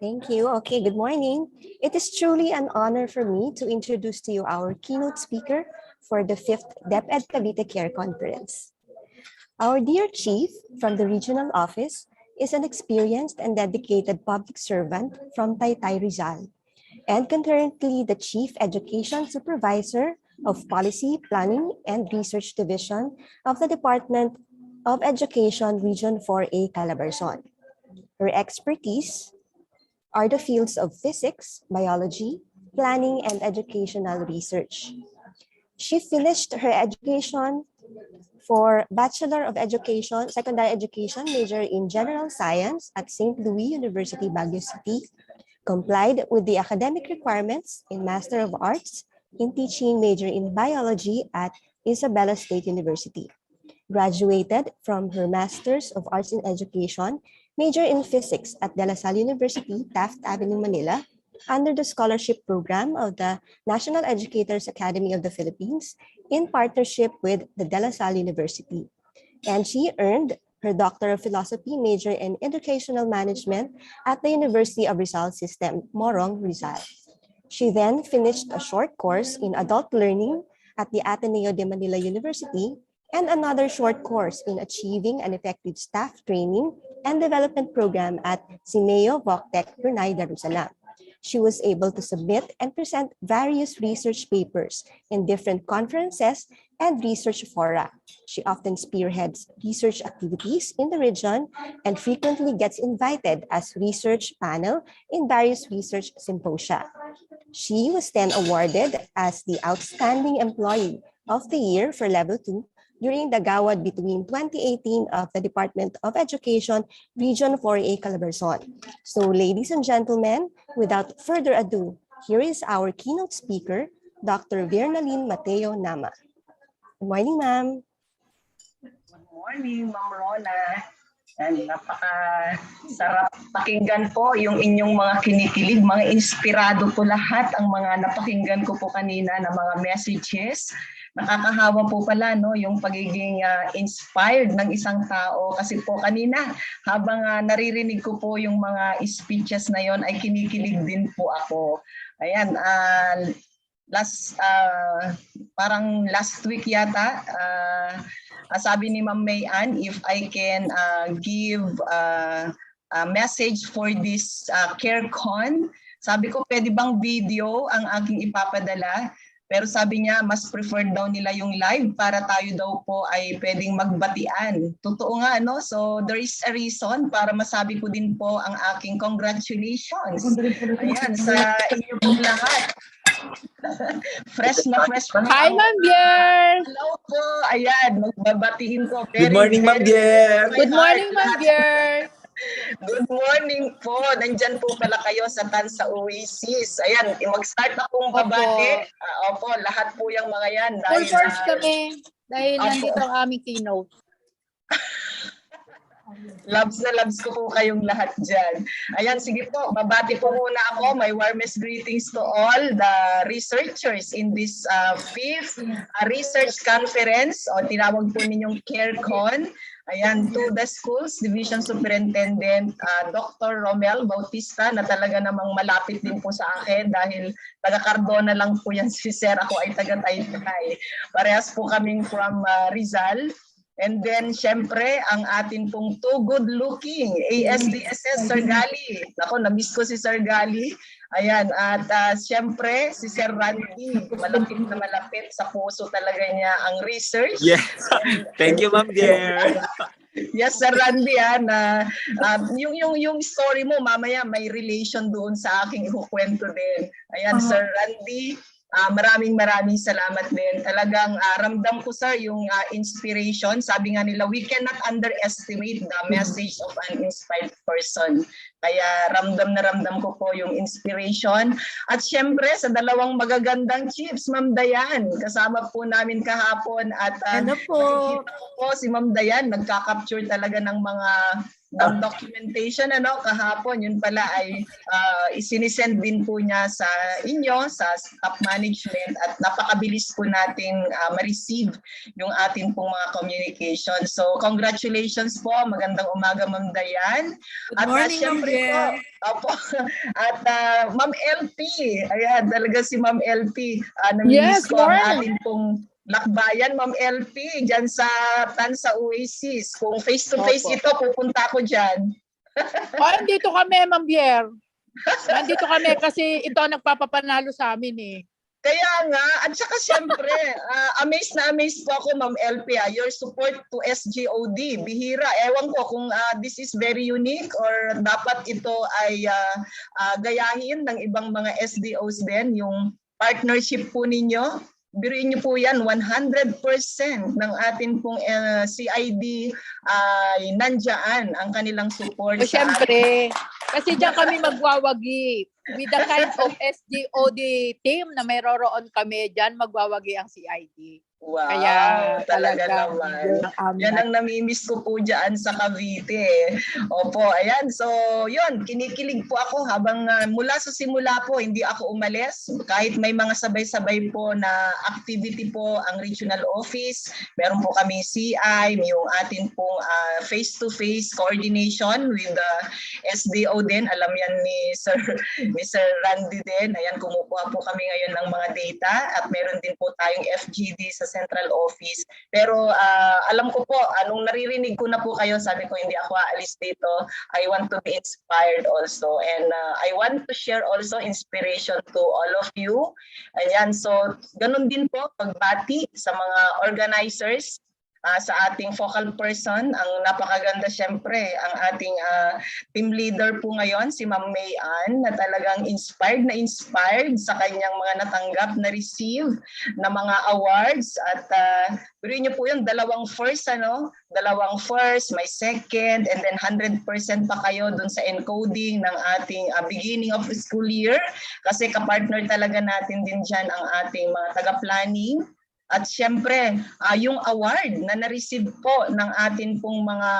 Thank you. Okay, good morning. It is truly an honor for me to introduce to you our keynote speaker for the 5th DepEd Cavite Care Conference. Our dear chief from the regional office is an experienced and dedicated public servant from Taytay, Rizal, and concurrently the Chief Education Supervisor of Policy, Planning, and Research Division of the Department of Education Region 4A, Calabarzon. Her expertise are the fields of physics, biology, planning, and educational research. She finished her education for Bachelor of Education, Secondary Education major in General Science at St. Louis University, Baguio City, complied with the academic requirements in Master of Arts in Teaching major in Biology at Isabela State University, graduated from her Masters of Arts in Education major in Physics at De La Salle University, Taft Avenue, Manila, under the scholarship program of the National Educators Academy of the Philippines in partnership with the De La Salle University. And she earned her Doctor of Philosophy major in Educational Management at the University of Rizal System, Morong, Rizal. She then finished a short course in Adult Learning at the Ateneo de Manila University and another short course in Achieving an Effective Staff Training and Development Program at Simeo Voctec, Brunei Darussalam. She was able to submit and present various research papers in different conferences and research fora. She often spearheads research activities in the region and frequently gets invited as research panel in various research symposia. She was then awarded as the Outstanding Employee of the Year for Level 2 during the GAWAD between 2018 of the Department of Education, Region 4A, Calabarzon. So ladies and gentlemen, without further ado, here is our keynote speaker, Dr. Viernalyn Mateo Nama. Good morning, ma'am. Good morning, Ma'am Rona. And napaka-sarap pakinggan po yung inyong mga kinikilig, mga inspirado po lahat ang mga napakinggan ko po kanina na mga messages. Nakakahawa po pala no yung pagiging inspired ng isang tao kasi po kanina habang naririnig ko po yung mga speeches na yon ay kinikilig din po ako. Ayan, parang last week yata sabi ni Ma'am Mayan, if I can give a message for this CareCon, sabi ko pwede bang video ang aking ipapadala? Pero sabi niya, mas preferred daw nila yung live para tayo daw po ay pwedeng magbatian. Totoo nga, no? So there is a reason para masabi ko din po ang aking congratulations. Ayan, sa inyo pong lahat. Fresh na fresh. Hi, Ma'am Bier! Hello po. Ayan, magbabatiin ko. Good morning, Ma'am Bier! Good morning, Ma'am Bier! Good morning po. Nandyan po pala kayo sa Tanza, Oasis. Ayan, mag-start akong babati. Opo, lahat po yung mga yan. Full force kami dahil nandito ang aming keynote. Loves na loves ko po kayong lahat dyan. Ayan, sige po, babati po muna ako. My warmest greetings to all the researchers in this 5th research conference o tinawag po ninyong CareCon. Ayan, to the schools, Division Superintendent Dr. Romel Bautista na talaga namang malapit din po sa akin dahil taga Cardona lang po yan si Sir. Ako ay taga Taytay. Parehas po kaming from Rizal. And then, syempre, ang atin pong too good-looking ASDSS, Sir Gali. Ako, na-miss ko si Sir Gali. Ayan, at syempre, si Sir Randy, malapit sa puso talaga niya ang research. Yes. Thank you, Ma'am Bier. Yes, Sir Randy, yung story mo, mamaya may relation doon sa aking ikukwento din. Ayan, Sir Randy, maraming salamat din. Talagang ramdam ko sir yung inspiration. Sabi nga nila, we cannot underestimate the message of an inspired person. Kaya ramdam na ramdam ko po yung inspiration. At syempre sa dalawang magagandang chiefs, Ma'am Dayan. Kasama po namin kahapon at Ano po? nakikita ko po si Ma'am Dayan nagka-capture talaga ng mga ng documentation kahapon. Yun pala ay isinisend din po niya sa inyo, sa top management, at napakabilis po nating ma-receive yung atin pong mga communication. So congratulations po, magandang umaga Ma'am Dayan. Good morning, Ma'am Jer. At Ma'am LP, ayan talaga si Ma'am LP. Yes, Namimiss ko ang morning. atin pong lakbayan, Ma'am LP, dyan sa Tanza Oasis. Kung face-to-face Opo. ito, pupunta ako dyan. Nandito kami, Ma'am Bier. Nandito kami kasi ito ang nagpapapanalo sa amin eh. Kaya nga, at saka siyempre, amazed na amazed po ako, Ma'am LP, your support to SGOD. Bihira, ewan ko kung this is very unique or dapat ito ay gayahin ng ibang mga SDOs din, yung partnership po ninyo. Biruin niyo po yan, 100% ng atin pong CID ay nandyan ang kanilang support. O syempre, kasi diyan kami magwawagi. With the kind of SDOD team na mayroon kami diyan, magwawagi ang CID. Wow, Kaya talaga talagang naman. Yan ang namimiss ko po dyan sa Cavite. Opo, ayan. So, yun, kinikilig po ako habang mula sa simula po, hindi ako umalis. Kahit may mga sabay-sabay po na activity po ang regional office, meron po kami CI, may yung atin pong face-to-face coordination with the SDO din. Alam yan ni Sir Randy din. Ayan, kumukuha po kami ngayon ng mga data at meron din po tayong FGD sa central office. Pero alam ko po, anong naririnig ko na po kayo, sabi ko hindi ako aalis dito. I want to be inspired also. And I want to share also inspiration to all of you. Ayan, so ganun din po, pagbati sa mga organizers, sa ating focal person, ang napakaganda syempre, ang ating team leader po ngayon, si Ma'am May Ann, na talagang inspired sa kanyang mga natanggap na receive na mga awards. At biruin niyo po yung dalawang first, may second, and then 100% pa kayo dun sa encoding ng ating beginning of the school year. Kasi kapartner talaga natin din dyan ang ating mga taga-planning. At syempre, yung award na na-receive po ng atin pong mga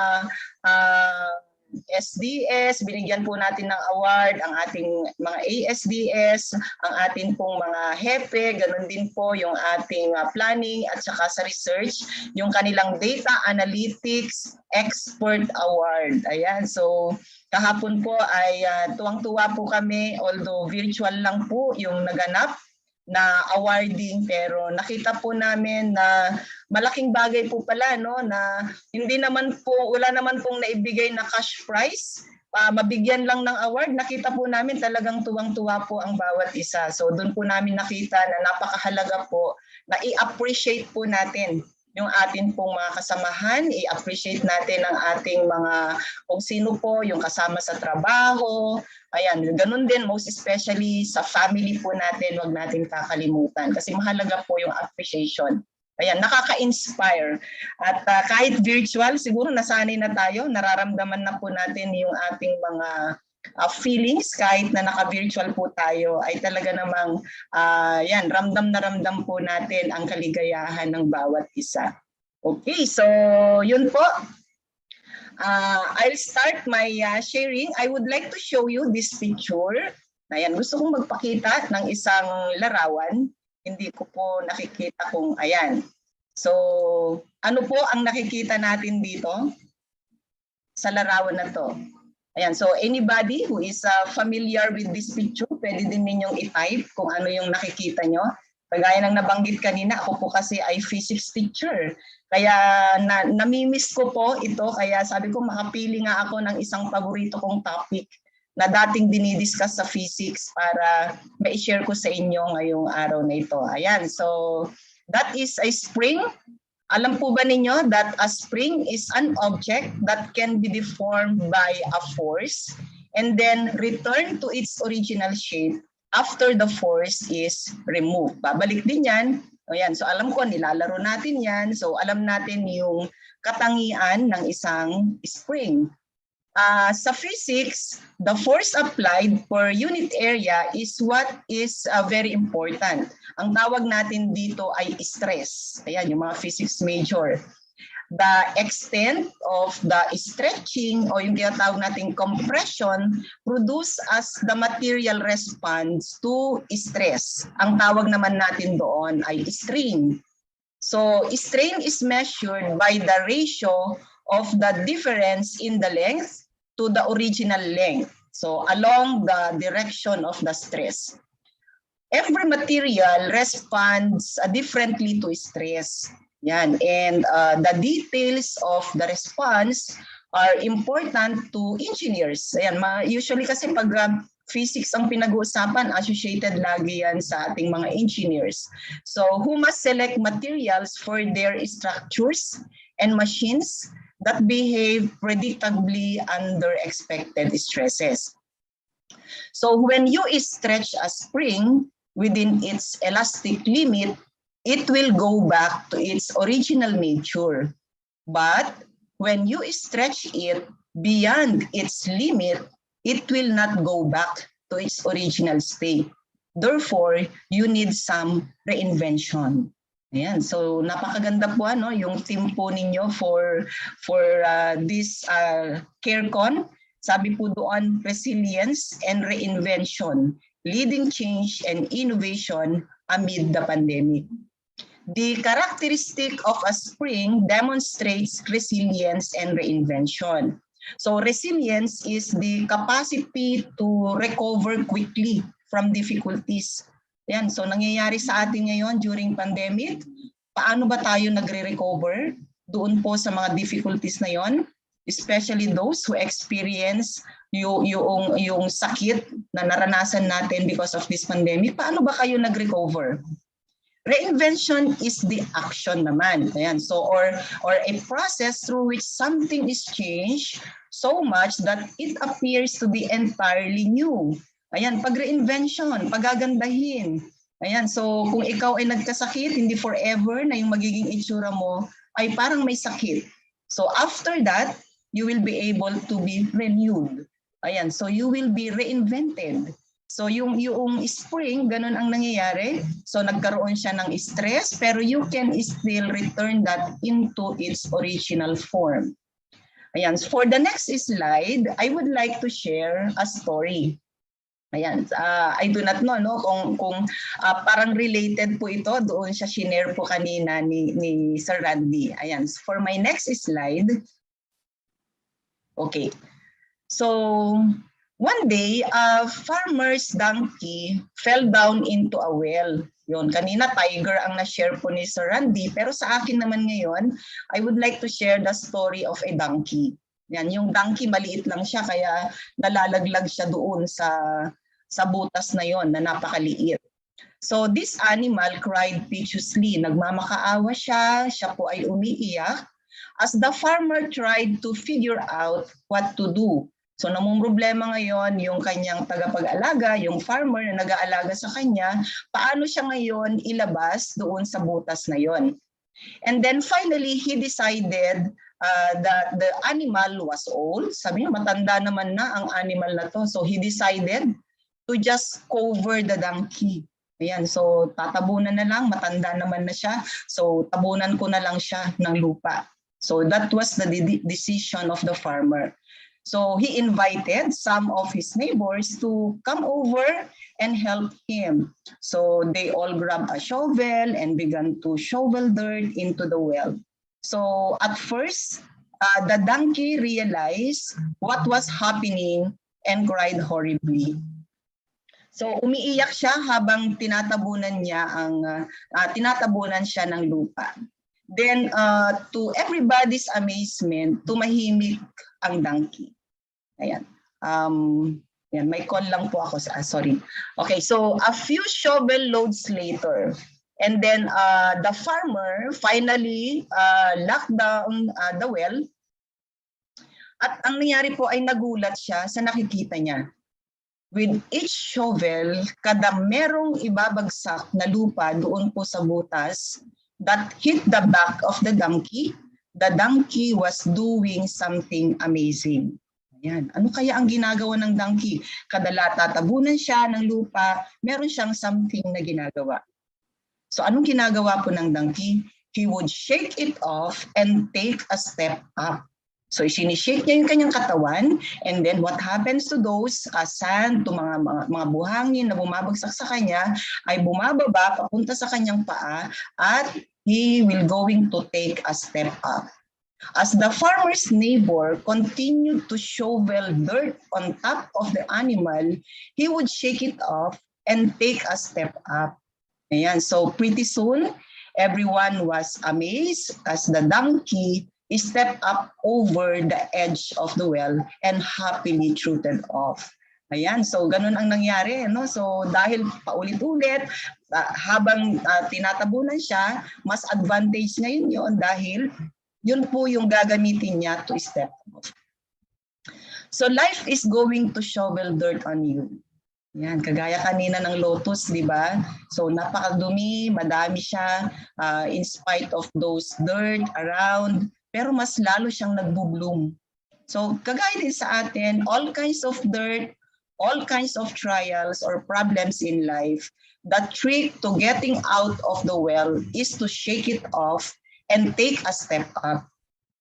SDS, binigyan po natin ng award ang ating mga ASDS, ang atin pong mga HEPE, ganun din po yung ating planning at saka sa research, yung kanilang Data Analytics Expert Award. Ayan, so kahapon po ay tuwang-tuwa po kami, although virtual lang po yung naganap na awarding, pero nakita po namin na malaking bagay po pala na hindi naman po, wala naman pong naibigay na cash prize, mabigyan lang ng award. Nakita po namin talagang tuwang-tuwa po ang bawat isa. So doon po namin nakita na napakahalaga po na i-appreciate po natin yung atin pong mga kasamahan, i-appreciate natin ang ating mga kung sino po yung kasama sa trabaho. Ayan, ganun din, most especially sa family po natin, wag natin kakalimutan kasi mahalaga po yung appreciation. Ayan, nakaka-inspire. At kahit virtual, siguro nasanay na tayo, nararamdaman na po natin yung ating mga feelings kahit na naka-virtual po tayo ay talaga namang yan, ramdam na ramdam po natin ang kaligayahan ng bawat isa. Okay, so yun po. I'll start my sharing. I would like to show you this picture. Ayan, gusto kong magpakita ng isang larawan. Hindi ko po nakikita kung ayan. So, ano po ang nakikita natin dito sa larawan na to? Ayan, so anybody who is familiar with this picture, pwede din ninyong i-type kung ano yung nakikita nyo. Kagaya ng nabanggit kanina, ako po kasi ay physics teacher. Kaya namimiss ko po ito, kaya sabi ko makapili nga ako ng isang paborito kong topic na dating dinidiscuss sa physics para ma-share ko sa inyo ngayong araw na ito. Ayan, so that is a spring. Alam po ba ninyo that a spring is an object that can be deformed by a force and then return to its original shape after the force is removed? Babalik din yan. Ayan, so alam ko, nilalaro natin yan. So alam natin yung katangian ng isang spring. Sa physics, the force applied per unit area is what is very important. Ang tawag natin dito ay stress. Ayan, yung mga physics major. the extent of the stretching o yung tinatawag nating compression produce as the material response to stress. Ang tawag naman natin doon ay strain. So strain is measured by the ratio of the difference in the length to the original length. So along the direction of the stress. Every material responds differently to stress. Yan. And the details of the response are important to engineers. Ayan, usually kasi pag physics ang pinag-uusapan, associated lagi yan sa ating mga engineers. So who must select materials for their structures and machines that behave predictably under expected stresses. So when you stretch a spring within its elastic limit, it will go back to its original nature. But when you stretch it beyond its limit, it will not go back to its original state. Therefore, you need some reinvention. Ayan, so napakaganda po yung theme po ninyo for this CareCon. Sabi po doon, resilience and reinvention, leading change and innovation amid the pandemic. The characteristic of a spring demonstrates resilience and reinvention. So resilience is the capacity to recover quickly from difficulties. Yan, so nangyayari sa atin ngayon during pandemic, paano ba tayo nagre-recover doon po sa mga difficulties na yon? Especially those who experience yung sakit na naranasan natin because of this pandemic, paano ba kayo nag-recover? Reinvention is the action naman. Ayan, so or a process through which something is changed so much that it appears to be entirely new. Ayan, pag reinvention, pagagandahin. Ayan, so kung ikaw ay nagkasakit, hindi forever na yung magiging itsura mo ay parang may sakit. So after that, you will be able to be renewed. Ayan, so you will be reinvented. So yung spring, ganun ang nangyayari. So nagkaroon siya ng stress, pero you can still return that into its original form. Ayan, for the next slide, I would like to share a story. Ayan, I do not know kung parang related po ito doon siya shinare po kanina ni Sir Randy. Ayan, for my next slide. Okay. So one day, a farmer's donkey fell down into a well. Yun, kanina tiger ang na-share po ni Sir Randy, pero sa akin naman ngayon, I would like to share the story of a donkey. Yan, yung donkey maliit lang siya kaya nalalaglag siya doon sa butas na yon na napakaliit. So this animal cried piteously. Nagmamakaawa siya po ay umiiyak as the farmer tried to figure out what to do. So namong problema ngayon yung kanyang tagapag-alaga, yung farmer na nag-aalaga sa kanya, paano siya ngayon ilabas doon sa butas na yon. And then finally, he decided that the animal was old. Sabi niya, matanda naman na ang animal na to. So he decided to just cover the donkey. Ayan, so tatabunan na lang, matanda naman na siya. So tabunan ko na lang siya ng lupa. So that was the decision of the farmer. So he invited some of his neighbors to come over and help him. So they all grabbed a shovel and began to shovel dirt into the well. So at first, the donkey realized what was happening and cried horribly. So umiiyak siya habang tinatabunan siya ng lupa. Then to everybody's amazement, tumahimik ang donkey. Ayan. Yan, may call lang po ako. Sorry. Okay, so a few shovel loads later, and then the farmer finally locked down the well. At ang nangyari po ay nagulat siya sa nakikita niya. With each shovel, kada merong ibabagsak na lupa doon po sa butas that hit the back of the donkey was doing something amazing. Ayan. Ano kaya ang ginagawa ng donkey? Kadala tatabunan siya ng lupa, meron siyang something na ginagawa. So anong ginagawa po ng donkey? he would shake it off and take a step up. So sinishake niya yung kanyang katawan, and then what happens to those sand, to mga buhangin na bumabagsak sa kanya, ay bumababa papunta sa kanyang paa, at he will going to take a step up. As the farmer's neighbor continued to shovel dirt on top of the animal, he would shake it off and take a step up. Ayan, so pretty soon, everyone was amazed as the donkey stepped up over the edge of the well and happily trotted off. Ayan, so ganun ang nangyari, no? So dahil paulit-ulit, habang tinatabunan siya, mas advantage ngayon yun dahil yun po yung gagamitin niya to step off. So life is going to shovel dirt on you. Yan, kagaya kanina ng lotus, di ba? So napakadumi, madami siya in spite of those dirt around, pero mas lalo siyang nagbo-bloom. So kagaya din sa atin, all kinds of dirt, all kinds of trials or problems in life, the trick to getting out of the well is to shake it off and take a step up.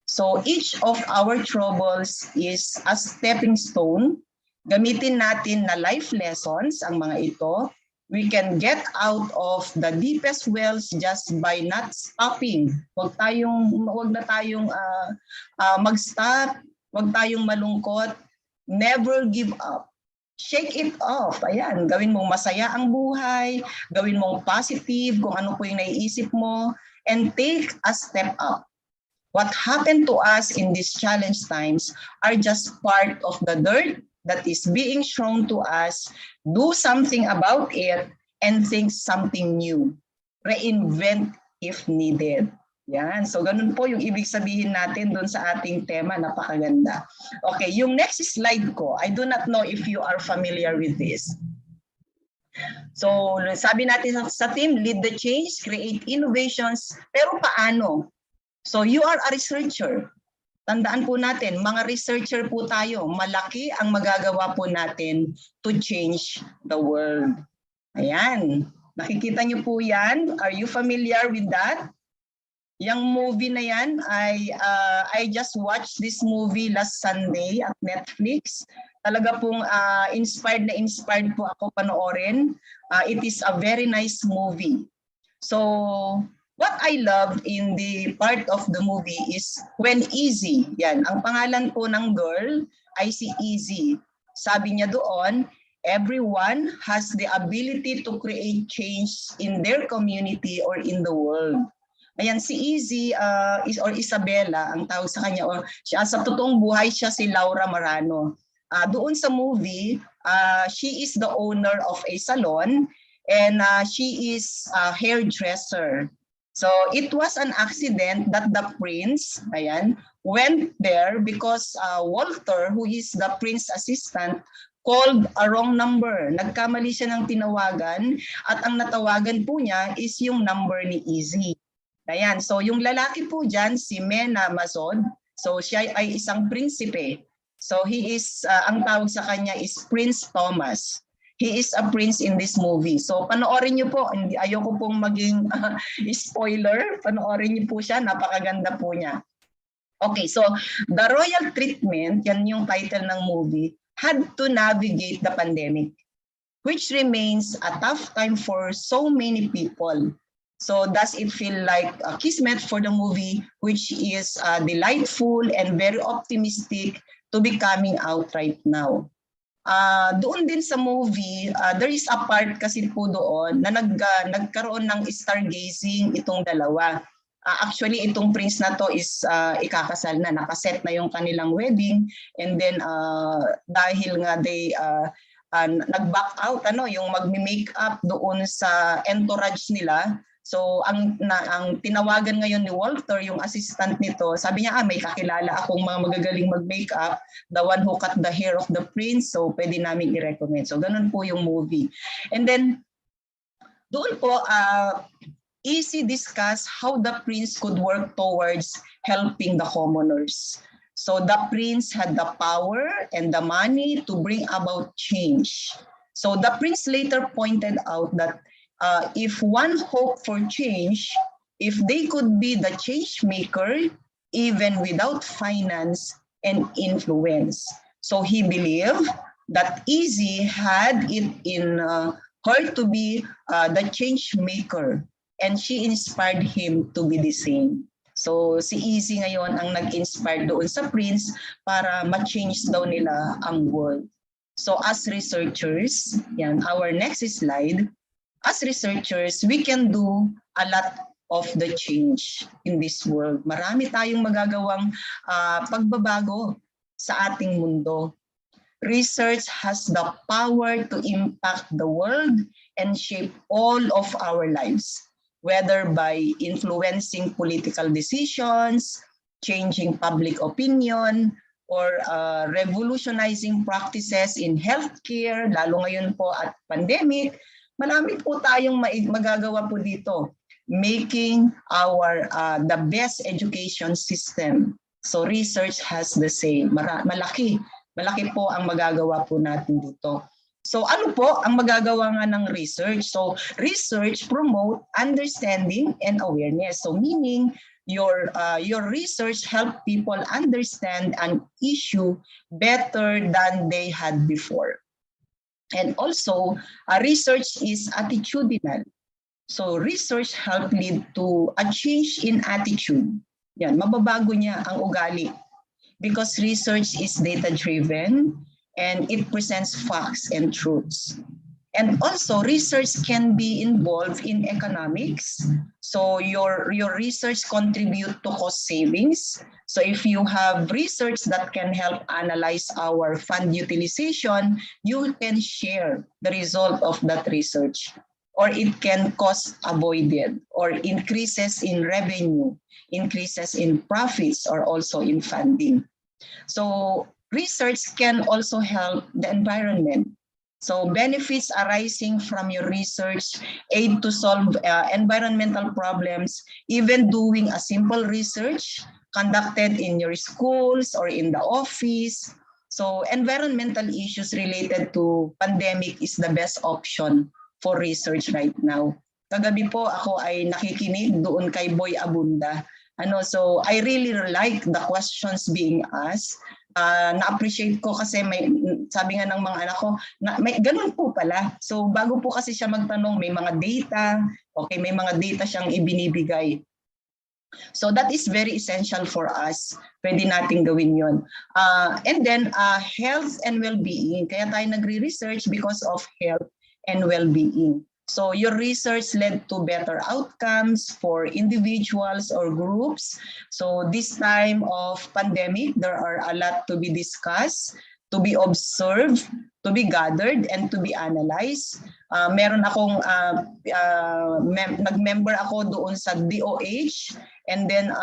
So each of our troubles is a stepping stone. Gamitin natin na life lessons ang mga ito. We can get out of the deepest wells just by not stopping. Wag na tayong mag-stop, wag tayong malungkot. Never give up. Shake it off. Ayan, gawin mong masaya ang buhay, gawin mong positive kung ano po yung naiisip mo, and take a step up. What happened to us in these challenge times are just part of the dirt that is being shown to us. Do something about it and think something new. Reinvent if needed. Yan. So ganun po yung ibig sabihin natin dun sa ating tema. Napakaganda. Okay, yung next slide ko, I do not know if you are familiar with this. So sabi natin sa team, lead the change, create innovations, pero paano? So you are a researcher. Tandaan po natin, mga researcher po tayo, malaki ang magagawa po natin to change the world. Ayan, nakikita niyo po yan. Are you familiar with that? Yung movie na yan, I just watched this movie last Sunday at Netflix. Talaga pong inspired po ako panoorin. It is a very nice movie. So, what I loved in the part of the movie is when Easy, yan, ang pangalan po ng girl ay si Easy. Sabi niya doon, everyone has the ability to create change in their community or in the world. Ayan, si Easy or Isabella, ang tawag sa kanya, or siya, sa totoong buhay siya si Laura Marano. Doon sa movie, she is the owner of a salon and she is a hairdresser. So it was an accident that the prince, ayan, went there because Walter, who is the prince assistant, called a wrong number. Nagkamali siya ng tinawagan at ang natawagan po niya is yung number ni Easy. Ayan, so yung lalaki po dyan, si Mena Mazod, so siya ay isang prinsipe. So he is, ang tawag sa kanya is Prince Thomas. He is a prince in this movie. So panoorin niyo po, ayoko pong maging spoiler, panoorin niyo po siya, napakaganda po niya. Okay, so the royal treatment, yan yung title ng movie, had to navigate the pandemic, which remains a tough time for so many people. So does it feel like a kismet for the movie, which is delightful and very optimistic to be coming out right now? Doon din sa movie, there is a part kasi po doon na nagkaroon ng stargazing itong dalawa. Actually, itong prince na to is ikakasal na, nakaset na yung kanilang wedding, and then dahil nga they nag-back out, yung magmi-make up doon sa entourage nila. So ang tinawagan ngayon ni Walter, yung assistant nito, sabi niya, may kakilala akong mga magagaling mag-makeup, the one who cut the hair of the prince, so pwede namin i-recommend. So ganun po yung movie. And then doon po, Easy discuss how the prince could work towards helping the commoners. So the prince had the power and the money to bring about change. So the prince later pointed out that if one hope for change if they could be the change maker even without finance and influence. So he believed that Easy had it in her to be the change maker, and she inspired him to be the same. So si Easy ngayon ang nag-inspire doon sa Prince para ma-change daw nila ang world. So as researchers, yan, our next slide, as researchers, we can do a lot of the change in this world. Marami tayong magagawang pagbabago sa ating mundo. Research has the power to impact the world and shape all of our lives, whether by influencing political decisions, changing public opinion, or revolutionizing practices in healthcare, lalo ngayon po at pandemic. Marami po tayong magagawa po dito, making our the best education system. So research has the same. Malaki po ang magagawa po natin dito. So ano po ang magagawa nga ng research? So research promote understanding and awareness. So meaning your research help people understand an issue better than they had before. And also, research is attitudinal. So research help lead to a change in attitude. Yan, mababago niya ang ugali. Because research is data-driven and it presents facts and truths. And also, research can be involved in economics. So your research contribute to cost savings. So if you have research that can help analyze our fund utilization, you can share the result of that research. Or it can cost avoided, or increases in revenue, increases in profits, or also in funding. So research can also help the environment. So benefits arising from your research aid to solve environmental problems, even doing a simple research conducted in your schools or in the office. So environmental issues related to pandemic is the best option for research right now. Kagabi po ako ay nakikinig doon kay Boy Abunda. So I really like the questions being asked. Na-appreciate ko kasi may sabi nga ng mga anak ko na may ganun po pala. So bago po kasi siya magtanong, may mga data, okay, may mga data siyang ibinibigay. So that is very essential for us. Pwede nating gawin yon. And then health and well-being. Kaya tayo nagre-research because of health and well-being. So your research led to better outcomes for individuals or groups. So this time of pandemic, there are a lot to be discussed, to be observed, to be gathered, and to be analyzed. Meron akong, nag-member ako doon sa DOH, and then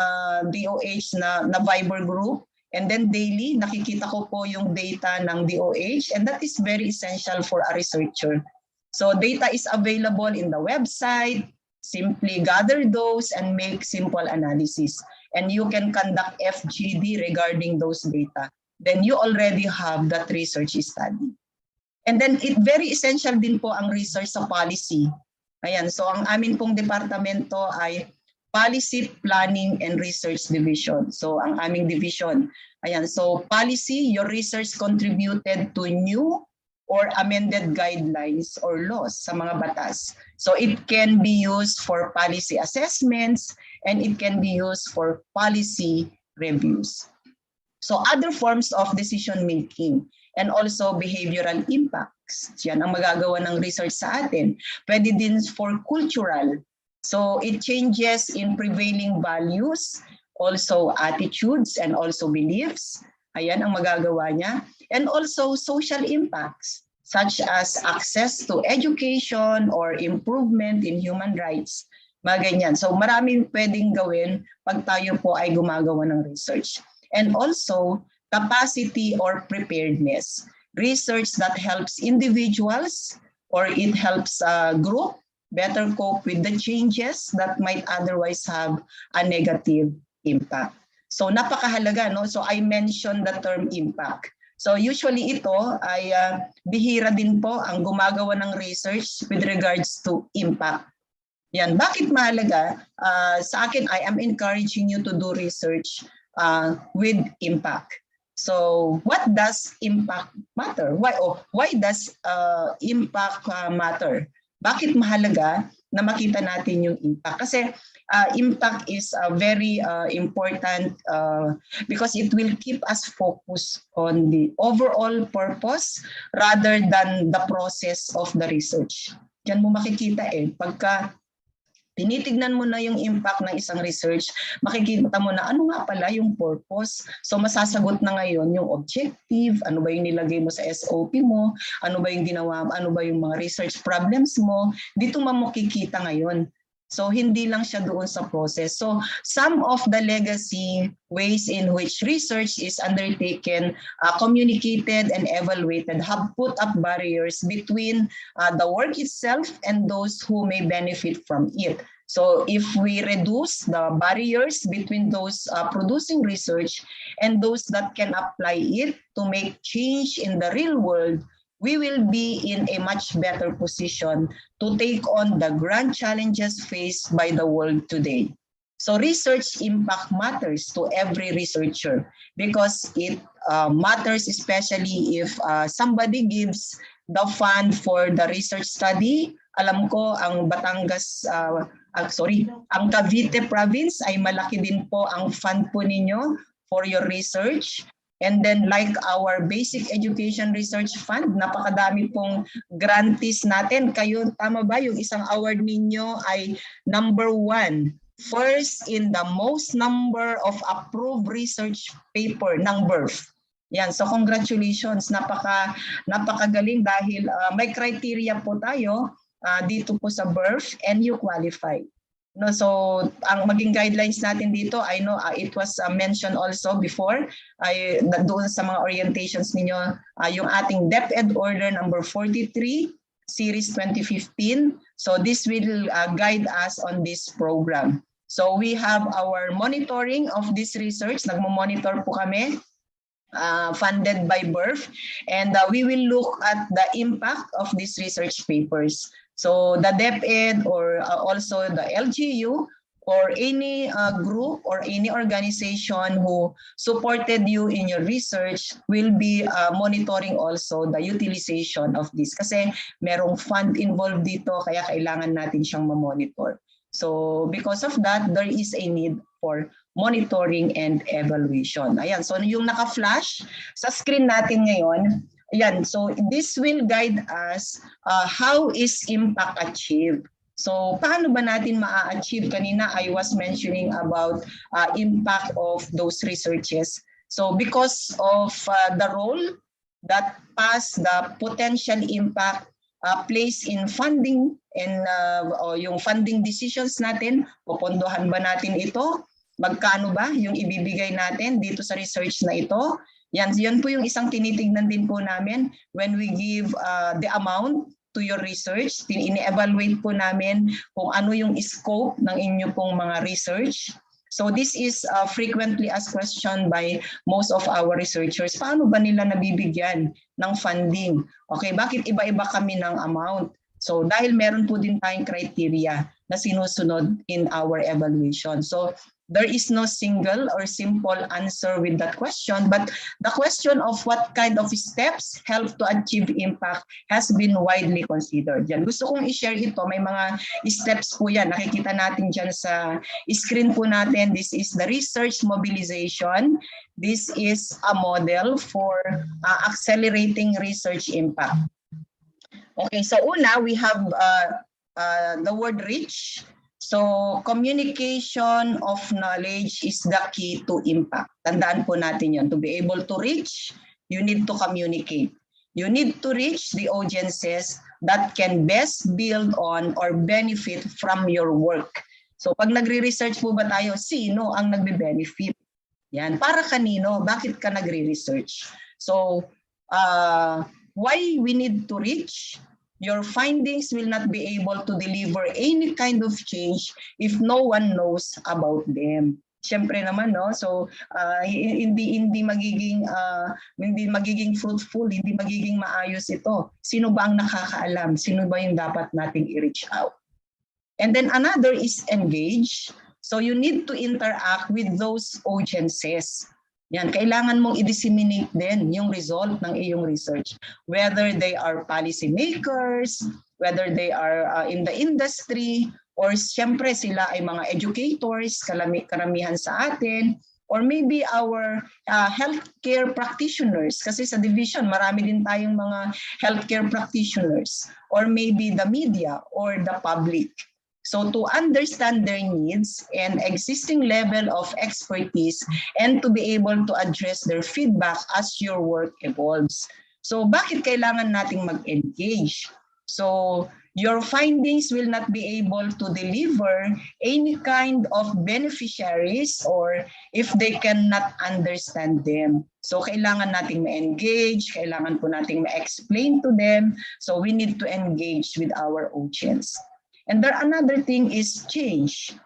DOH na Viber group. And then daily, nakikita ko po yung data ng DOH, and that is very essential for a researcher. So data is available in the website. Simply gather those and make simple analysis. And you can conduct FGD regarding those data. Then you already have that research study. And then it very essential din po ang research sa policy. Ayan, so ang amin pong departamento ay Policy, Planning, and Research Division. So ang aming division. Ayan, so policy, your research contributed to new or amended guidelines or laws sa mga batas. So it can be used for policy assessments and it can be used for policy reviews. So other forms of decision making and also behavioral impacts. Yan ang magagawa ng research sa atin. Pwede din for cultural. So it changes in prevailing values, also attitudes and also beliefs. Ayan ang magagawa niya. And also social impacts such as access to education or improvement in human rights. Mga ganyan. So maraming pwedeng gawin pag tayo po ay gumagawa ng research. And also capacity or preparedness. Research that helps individuals or it helps a group better cope with the changes that might otherwise have a negative impact. So napakahalaga, no? So I mentioned the term impact. So usually ito ay bihira din po ang gumagawa ng research with regards to impact. Yan. Bakit mahalaga? Sa akin, I am encouraging you to do research with impact. So what does impact matter? Why does impact matter? Bakit mahalaga na makita natin yung impact? Kasi impact is very important because it will keep us focused on the overall purpose rather than the process of the research. Diyan mo makikita pagka tinitignan mo na yung impact ng isang research, makikita mo na ano nga pala yung purpose. So masasagot na ngayon yung objective, ano ba yung nilagay mo sa SOP mo, ano ba yung ginawa, ano ba yung mga research problems mo, dito mo makikita ngayon. So hindi lang siya doon sa process. So some of the legacy ways in which research is undertaken, communicated and evaluated have put up barriers between the work itself and those who may benefit from it. So if we reduce the barriers between those producing research and those that can apply it to make change in the real world, we will be in a much better position to take on the grand challenges faced by the world today. So research impact matters to every researcher because it matters especially if somebody gives the fund for the research study. Alam ko ang ang Cavite province ay malaki din po ang fund po ninyo for your research. And then like our basic education research fund, napakadami pong grantees natin. Kayo, tama ba? Yung isang award ninyo ay number 1. First in the most number of approved research paper ng birth. Yan, so congratulations. Napakagaling dahil may criteria po tayo dito po sa birth and you qualify. No, so ang maging guidelines natin dito, I know it was mentioned also before doon sa mga orientations ninyo, yung ating DepEd order number 43 series 2015. So this will guide us on this program. So we have our monitoring of this research. Nagmo-monitor po kami funded by birth, and we will look at the impact of these research papers. So the DepEd or also the LGU or any group or any organization who supported you in your research will be monitoring also the utilization of this. Kasi merong fund involved dito kaya kailangan natin siyang ma-monitor. So because of that, there is a need for monitoring and evaluation. Ayan, so yung naka-flash sa screen natin ngayon, ayan, so this will guide us how is impact achieved. So paano ba natin ma-achieve? Kanina I was mentioning about impact of those researches. So because of the role that the potential impact place in funding and yung funding decisions natin, popondohan ba natin ito? Magkano ba yung ibibigay natin dito sa research na ito? Yan po yung isang tinitignan din po namin when we give the amount to your research. Ini-evaluate po namin kung ano yung scope ng inyo pong mga research. So this is frequently asked question by most of our researchers. Paano ba nila nabibigyan ng funding? Okay, bakit iba-iba kami ng amount? So dahil meron po din tayong criteria na sinusunod in our evaluation. So there is no single or simple answer with that question, but the question of what kind of steps help to achieve impact has been widely considered. Yan. Gusto kong i-share ito, may mga steps po yan. Nakikita natin dyan sa screen po natin. This is the research mobilization. This is a model for accelerating research impact. Okay, so una, we have the word reach. So communication of knowledge is the key to impact. Tandaan po natin yun. To be able to reach, you need to communicate. You need to reach the audiences that can best build on or benefit from your work. So pag nagre-research po ba tayo, sino ang nagbe-benefit? Yan. Para kanino? Bakit ka nagre-research? So why we need to reach? Your findings will not be able to deliver any kind of change if no one knows about them. Siyempre naman, no? So hindi magiging fruitful, hindi magiging maayos ito. Sino ba ang nakakaalam? Sino ba yung dapat nating i-reach out? And then another is engage. So you need to interact with those audiences. Yan, kailangan mong i-disseminate din yung result ng iyong research. Whether they are policymakers, whether they are in the industry, or siyempre sila ay mga educators, karamihan sa atin, or maybe our healthcare practitioners, kasi sa division marami din tayong mga healthcare practitioners, or maybe the media or the public. So to understand their needs and existing level of expertise and to be able to address their feedback as your work evolves. So bakit kailangan nating mag-engage? So your findings will not be able to deliver any kind of beneficiaries or if they cannot understand them. So kailangan nating ma-engage, kailangan po nating ma-explain to them. So we need to engage with our audience. And there another thing is change.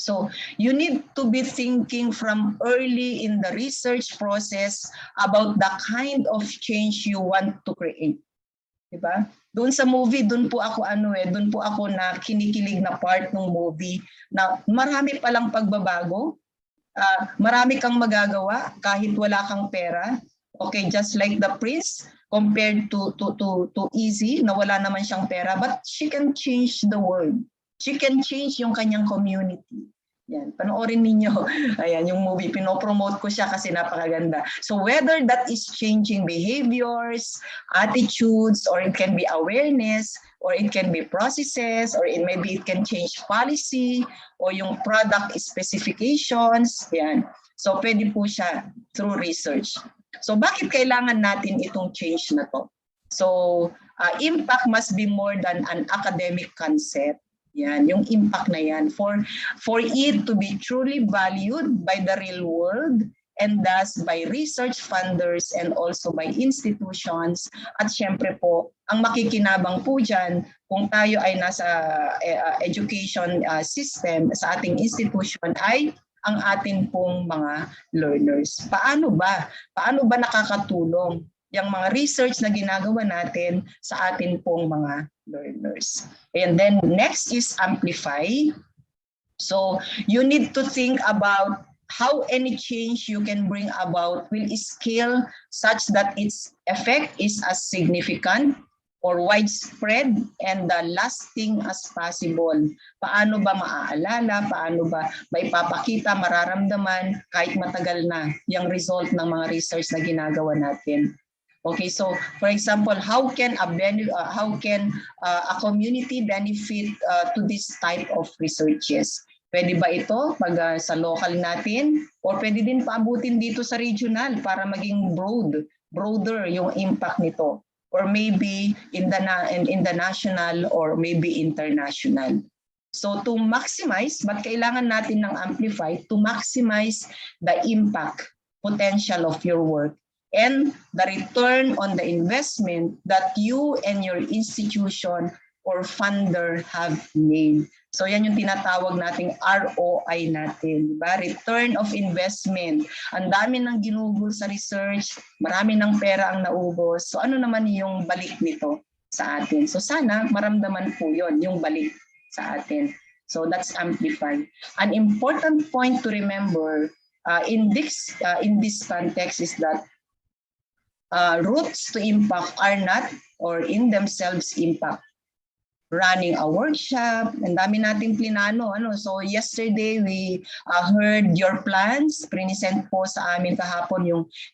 So you need to be thinking from early in the research process about the kind of change you want to create. Diba? Doon sa movie, doon po ako doon po ako na kinikilig na part ng movie na marami palang pagbabago, marami kang magagawa kahit wala kang pera. Okay, just like the prince compared to Easy na wala naman siyang pera, but she can change the world. She can change yung kanyang community. Yan, panoorin ninyo. Ayan, yung movie, pinopromote ko siya kasi napakaganda. So whether that is changing behaviors, attitudes, or it can be awareness, or it can be processes, or maybe it can change policy, or yung product specifications. Yan. So pwede po siya through research. So bakit kailangan natin itong change na to? So impact must be more than an academic concept. Yan, yung impact na yan. For it to be truly valued by the real world and thus by research funders and also by institutions. At syempre po, ang makikinabang po dyan, kung tayo ay nasa education system sa ating institution ay ang atin pong mga learners. Paano ba? Paano ba nakakatulong yung mga research na ginagawa natin sa atin pong mga learners? And then next is amplify. So you need to think about how any change you can bring about will scale such that its effect is as significant or widespread and lasting as possible. Paano ba maaalala? Paano ba maipapakita, mararamdaman kahit matagal na yung result ng mga research na ginagawa natin? Okay, so for example, how can a community benefit to this type of researches? Pwede ba ito pag sa local natin or pwede din paabutin dito sa regional para maging broader yung impact nito, or maybe in the national or maybe international. So to maximize, but kailangan natin ng amplify to maximize the impact potential of your work and the return on the investment that you and your institution or funder have made. So yan yung tinatawag nating ROI natin, diba? Return of investment. Ang dami ng ginugol sa research, marami ng pera ang naubos. So ano naman yung balik nito sa atin? So sana maramdaman po yon yung balik sa atin. So that's amplify. An important point to remember in this context is that routes to impact are not or in themselves impact. Running a workshop, ang dami nating plinano. So yesterday we heard your plans, present po sa amin kahapon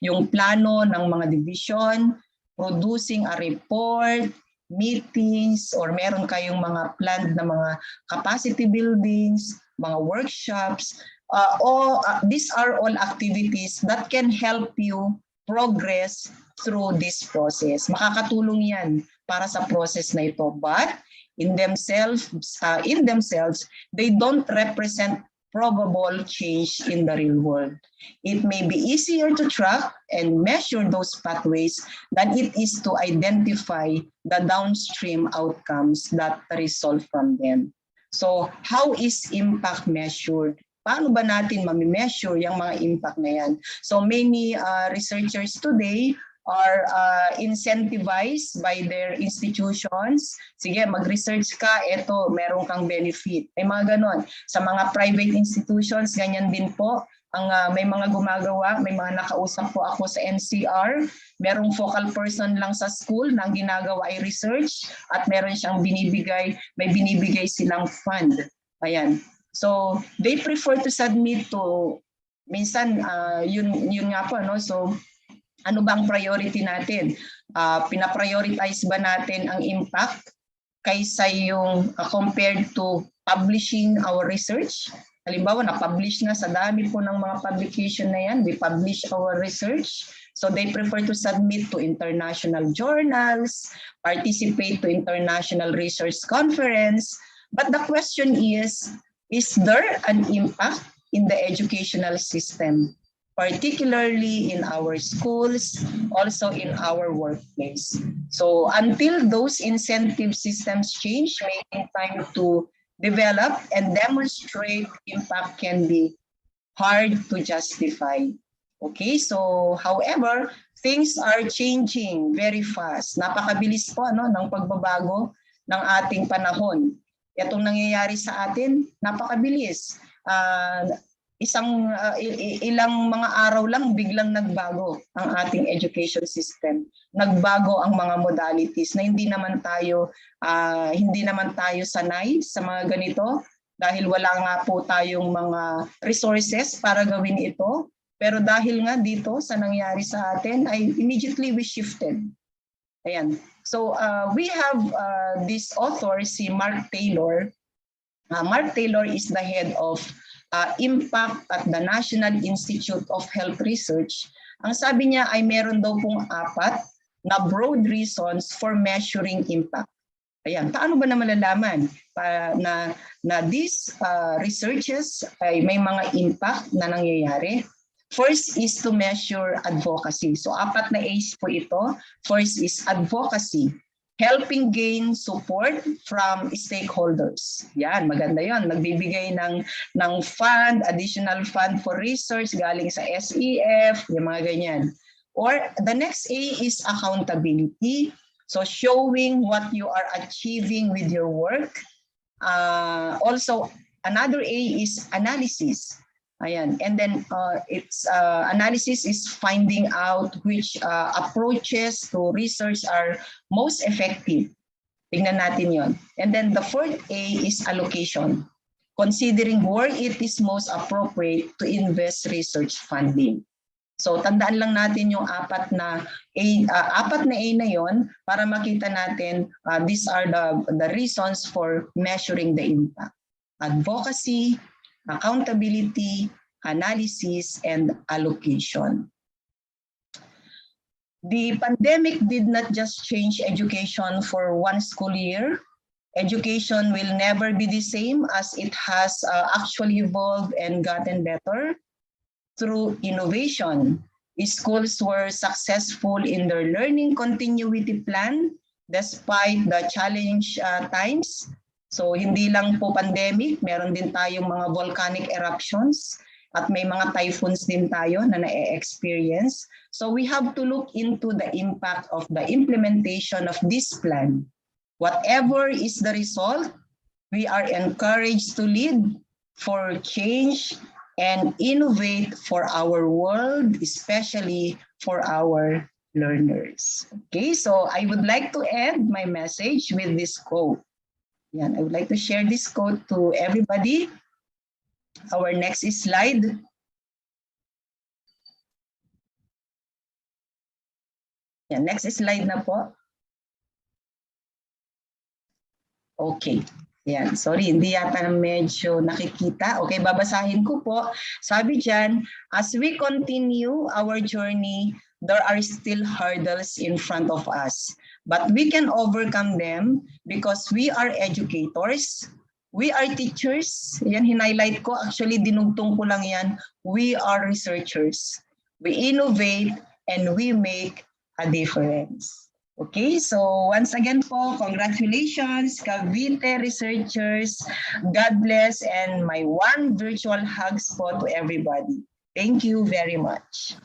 yung plano ng mga division, producing a report, meetings, or meron kayong mga planned na mga capacity buildings, mga workshops. These are all activities that can help you progress through this process. Makakatulong yan para sa process na ito. But in themselves, they don't represent probable change in the real world. It may be easier to track and measure those pathways than it is to identify the downstream outcomes that result from them. So how is impact measured? Paano ba natin mami-measure yung mga impact na yan? So many researchers today are incentivized by their institutions. Sige, mag-research ka, eto, meron kang benefit. May mga ganon. Sa mga private institutions, ganyan din po. May mga gumagawa, may mga nakausap po ako sa NCR. Merong focal person lang sa school na ang ginagawa ay research at meron siyang may binibigay silang fund. Ayan. So, they prefer to submit to, minsan, yun nga po, no? So, ano bang priority natin? Pina-prioritize ba natin ang impact kaysa yung compared to publishing our research? Halimbawa, na-publish na sa dami po ng mga publication na yan. We publish our research. So they prefer to submit to international journals, participate to international research conference. But the question is there an impact in the educational system, particularly in our schools, also in our workplace? So until those incentive systems change, making time to develop and demonstrate impact can be hard to justify. Okay, so however, things are changing very fast. Napakabilis po ng pagbabago ng ating panahon. Itong nangyayari sa atin, napakabilis. Ilang mga araw lang biglang nagbago ang ating education system. Nagbago ang mga modalities na hindi naman tayo sanay sa mga ganito dahil wala nga po tayong mga resources para gawin ito. Pero dahil nga dito sa nangyari sa atin ay immediately we shifted. Ayan. So we have this author, si Mark Taylor. Mark Taylor is the head of impact at the National Institute of Health Research. Ang sabi niya ay meron daw pong 4 na broad reasons for measuring impact. Ayan, paano ba na malalaman na these researches ay may mga impact na nangyayari? First is to measure advocacy. So 4 na A's po ito. First is advocacy. Helping gain support from stakeholders. Yan, maganda yon. Nagbibigay ng fund, additional fund for research galing sa SEF, yung mga ganyan. Or the next A is accountability. So showing what you are achieving with your work. Also, another A is analysis. Ayan. And then analysis is finding out which approaches to research are most effective. Tingnan natin yon. And then the 4th A is allocation. Considering where it is most appropriate to invest research funding. So tandaan lang natin yung 4 na A na yon para makita natin these are the reasons for measuring the impact. Advocacy, accountability, analysis, and allocation. The pandemic did not just change education for one school year. Education will never be the same as it has actually evolved and gotten better. Through innovation, schools were successful in their learning continuity plan despite the challenge times. So hindi lang po pandemic, meron din tayong mga volcanic eruptions at may mga typhoons din tayo na na-experience. So we have to look into the impact of the implementation of this plan. Whatever is the result, we are encouraged to lead for change and innovate for our world, especially for our learners. Okay, so I would like to end my message with this quote. Yan, I would like to share this quote to everybody. Our next slide. Yan, next slide na po. Okay. Yan, sorry, hindi yata medyo nakikita. Okay, babasahin ko po. Sabi dyan, as we continue our journey, there are still hurdles in front of us. But we can overcome them because we are educators, we are teachers. Yan, hinighlight ko. Actually, dinugtong ko lang yan. We are researchers. We innovate and we make a difference. Okay, so once again po, congratulations, Cavite researchers. God bless and my warm virtual hugs po to everybody. Thank you very much.